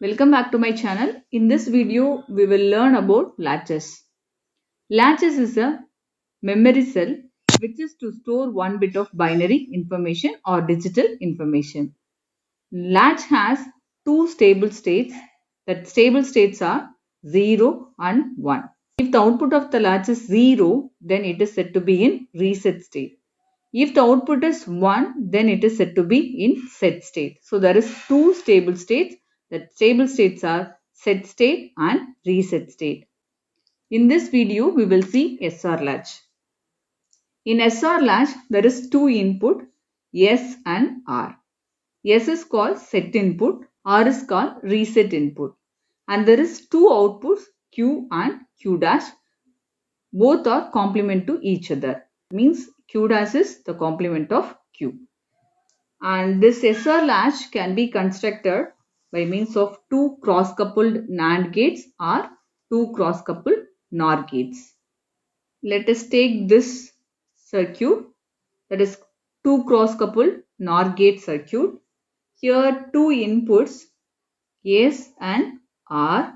Welcome back to my channel. In this video, we will learn about latches. Latches is a memory cell which is to store one bit of binary information or digital information. Latch has two stable states. That stable states are 0 and 1. If the output of the latch is 0, then it is said to be in reset state. If the output is 1, then it is said to be in set state. So there is two stable states. The stable states are set state and reset state. In this video, we will see SR latch. In SR latch, there is two input, S and R. S is called set input, R is called reset input. And there is two outputs, Q and Q dash. Both are complement to each other. Means Q dash is the complement of Q. And this SR latch can be constructed by means of two cross-coupled NAND gates or two cross-coupled NOR gates. Let us take this circuit, that is two cross-coupled NOR gate circuit. Here two inputs S and R.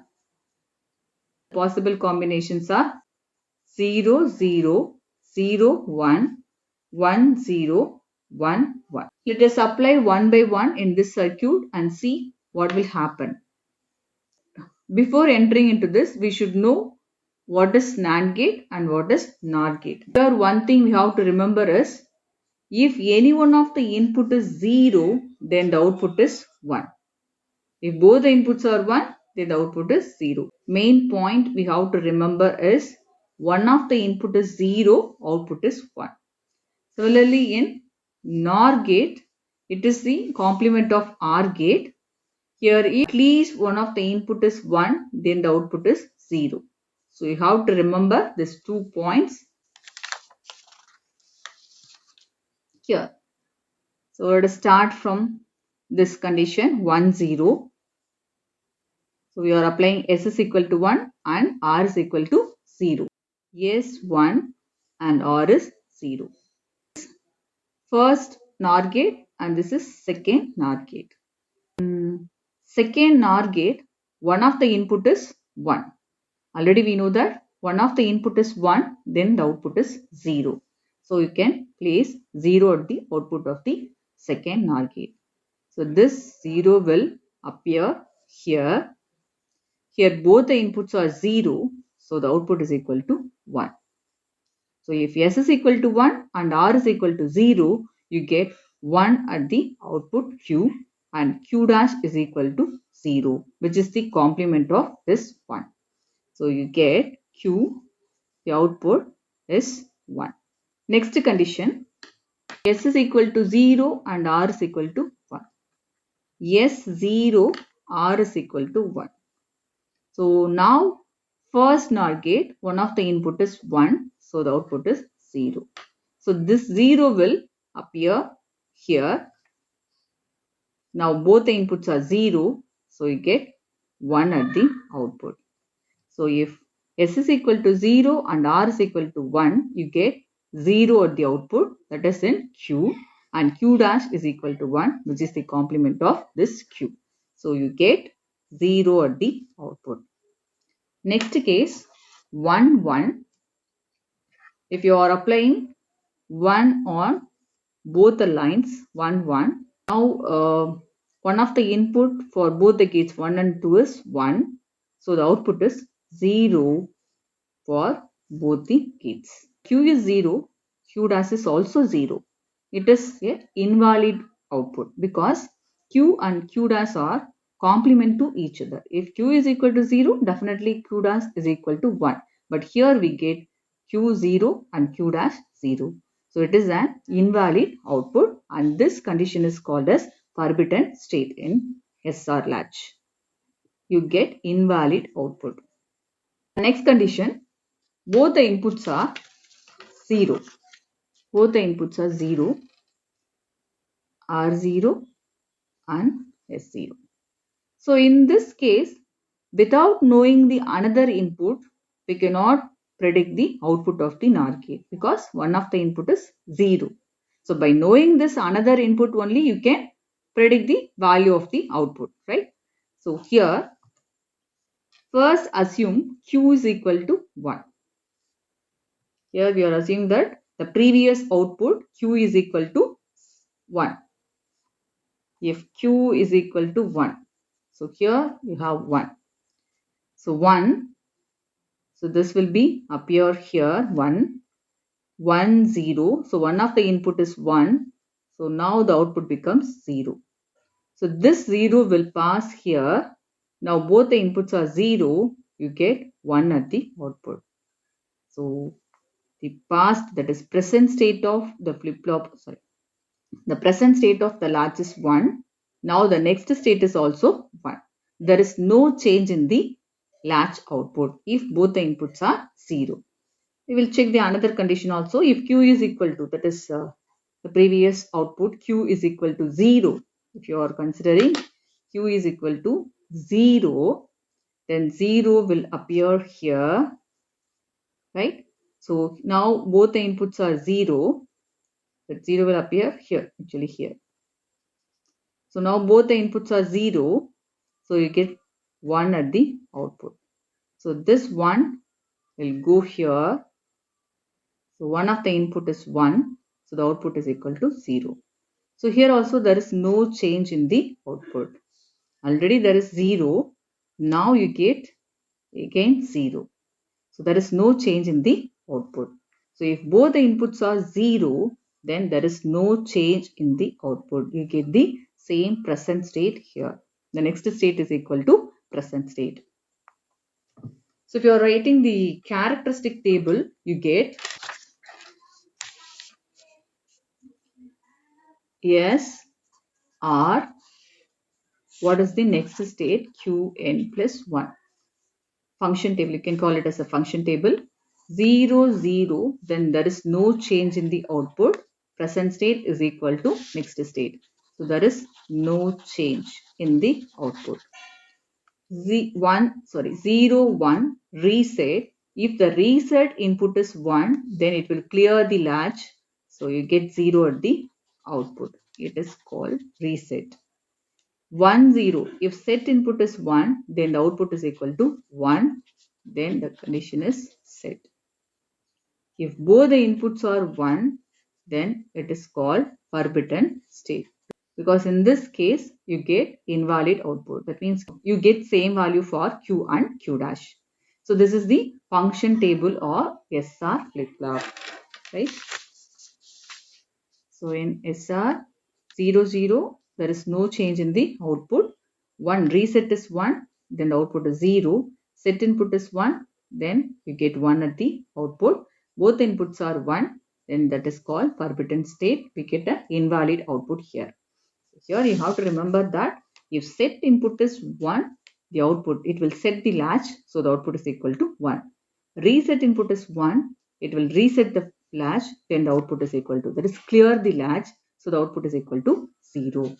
Possible combinations are 0, 0, 0, 1, 1, 0, 1, 1. Let us apply one by one in this circuit and see what will happen. Before entering into this, we should know what is NAND gate and what is NOR gate. Here one thing we have to remember is, if any one of the input is 0, then the output is 1. If both the inputs are 1, then the output is 0. Main point we have to remember is, one of the input is 0, output is 1. Similarly, in NOR gate, it is the complement of OR gate. Here, if at least one of the input is 1, then the output is 0. So, you have to remember these 2 points here. So, let us start from this condition 1, 0. So, we are applying S is equal to 1 and R is equal to 0. S 1 and R is 0. First NOR gate and this is second NOR gate. Second NOR gate, one of the input is 1. Already we know that one of the input is 1, then the output is 0. So you can place 0 at the output of the second NOR gate. So this 0 will appear here. Here both the inputs are 0, so the output is equal to 1. So if S is equal to 1 and R is equal to 0, you get 1 at the output Q and Q dash is equal to 0, which is the complement of this 1. So you get Q, the output is 1. Next condition, S is equal to 0 and R is equal to 1. S 0, R is equal to 1. So now first NOR gate, one of the input is 1, so the output is 0. So this 0 will appear here. Now both the inputs are 0, so you get 1 at the output. So if S is equal to 0 and R is equal to 1, you get 0 at the output, that is in Q, and Q dash is equal to 1, which is the complement of this Q. So you get 0 at the output. Next case, 1, 1. If you are applying 1 on both the lines, 1, 1. Now, one of the input for both the gates 1 and 2 is 1. So, the output is 0 for both the gates. Q is 0. Q dash is also 0. It is an invalid output because Q and Q dash are complement to each other. If Q is equal to 0, definitely Q dash is equal to 1. But here we get Q 0 and Q dash 0. So it is an invalid output and this condition is called as forbidden state in SR latch. You get invalid output. Next condition, both the inputs are 0. Both the inputs are 0, R0 and S0. So in this case, without knowing the another input, we cannot predict the output of the NOR gate because one of the input is 0. So by knowing this another input only, you can predict the value of the output, right? So here, first assume Q is equal to 1. Here we are assuming that the previous output Q is equal to 1. If Q is equal to 1. So here you have 1. So 1. So this will be appear here 1, 1, 0. So one of the input is 1. So now the output becomes 0. So this 0 will pass here. Now both the inputs are 0. You get 1 at the output. So the past, that is present state of the flip-flop, sorry, the present state of the latch is 1. Now the next state is also 1. There is no change in the latch output if both the inputs are 0. We will check the another condition also. If Q is equal to, that is the previous output, Q is equal to 0. If you are considering Q is equal to 0, then 0 will appear here, right? So now both the inputs are 0. That 0 will appear here, actually here. So now both the inputs are 0. So you get 1 at the output. So this 1 will go here. So one of the input is 1. So the output is equal to 0. So here also there is no change in the output. Already there is 0. Now you get again 0. So there is no change in the output. So if both the inputs are 0, then there is no change in the output. You get the same present state here. The next state is equal to present state. So if you are writing the characteristic table, you get S R. What is the next state? Qn plus 1. Function table, you can call it as a function table. 0, 0, then there is no change in the output. Present state is equal to next state. So there is no change in the output. 0, 1, reset. If the reset input is 1, then it will clear the latch. So you get 0 at the output. It is called reset. 1, 0. If set input is 1, then the output is equal to 1. Then the condition is set. If both the inputs are 1, then it is called forbidden state. Because in this case, you get invalid output. That means you get same value for Q and Q dash. So this is the function table or SR flip-flop, right? So in SR 0, 0, there is no change in the output. 1 reset is 1, then the output is 0. Set input is 1, then you get 1 at the output. Both inputs are 1, then that is called forbidden state. We get an invalid output here. So here you have to remember that if set input is 1, the output, it will set the latch. So the output is equal to 1. Reset input is 1, it will reset the latch, then the output is equal to, that is clear the latch. So the output is equal to 0.